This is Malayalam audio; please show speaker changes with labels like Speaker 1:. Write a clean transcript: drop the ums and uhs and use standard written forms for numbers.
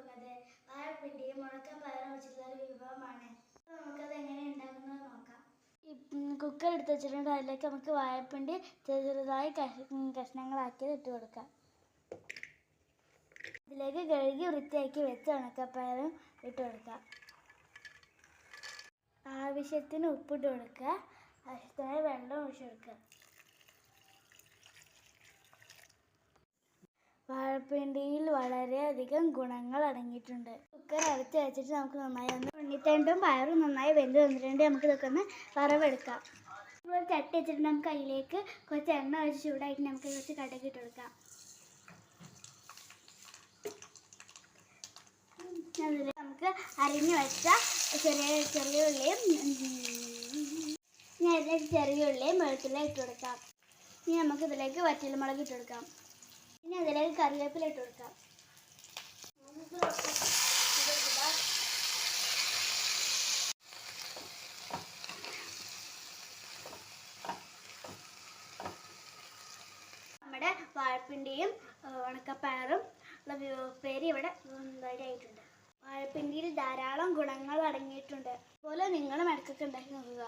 Speaker 1: പോകുന്നത് വാഴപ്പിണ്ടിയും മുഴക്കപ്പയറും വെച്ചിട്ടുള്ള ഒരു വിഭവമാണ്. നമുക്കത് എങ്ങനെ ഉണ്ടാക്കുന്നത് നോക്കാം. കുക്കർ എടുത്ത് വെച്ചിട്ടുണ്ട്. അതിലേക്ക് നമുക്ക് വാഴപ്പിണ്ടി ചെറുതായി കഷ്ണങ്ങളാക്കി ഇട്ട് കൊടുക്കാം. ഇതിലേക്ക് കഴുകി വൃത്തിയാക്കി വെച്ച ഉണക്കപ്പയറും ഇട്ട് കൊടുക്കാം. ആവശ്യത്തിന് ഉപ്പിട്ട് കൊടുക്കുക. ആവശ്യത്തിന് വെള്ളം ഒഴിച്ച് കൊടുക്കുക. വാഴപ്പിണ്ടിയിൽ വളരെയധികം ഗുണങ്ങൾ അടങ്ങിയിട്ടുണ്ട്. കുക്കർ അടച്ച് വെച്ചിട്ട് നമുക്ക് നന്നായി ഉണ്ണിത്തണ്ടും പയറും നന്നായി വെന്ത് വന്നിട്ടുണ്ട്. നമുക്ക് ഇതൊക്കെ ഒന്ന് വറവെടുക്കാം. ഇപ്പോൾ ചട്ടി വെച്ചിട്ട് നമുക്ക് അതിലേക്ക് കുറച്ച് എണ്ണ ഒഴിച്ച് ചൂടായിട്ട് നമുക്ക് കുറച്ച് കടുക് ഇട്ട് കൊടുക്കാം. അതിൽ നമുക്ക് അരിഞ്ഞു വെച്ച ചെറിയ ഉള്ളിയും വെളുത്തുള്ളിയും ഇട്ട് കൊടുക്കാം. ഇനി നമുക്ക് ഇതിലേക്ക് വറ്റൽമുളക് ഇട്ട് കൊടുക്കാം. ഇനി അതിലേക്ക് കറിവേപ്പില ഇട്ട് കൊടുക്കാം. നമ്മുടെ വാഴപ്പിണ്ടിയും ഉണക്കപ്പയറും ഉള്ള ഉപ്പേരി ഇവിടെ റെഡി ആയിട്ടുണ്ട്. വാഴപ്പിണ്ടിയിൽ ധാരാളം ഗുണങ്ങൾ അടങ്ങിയിട്ടുണ്ട്. അതുപോലെ നിങ്ങളും ഇടയ്ക്കൊക്കെ ഉണ്ടാക്കി നോക്കുക.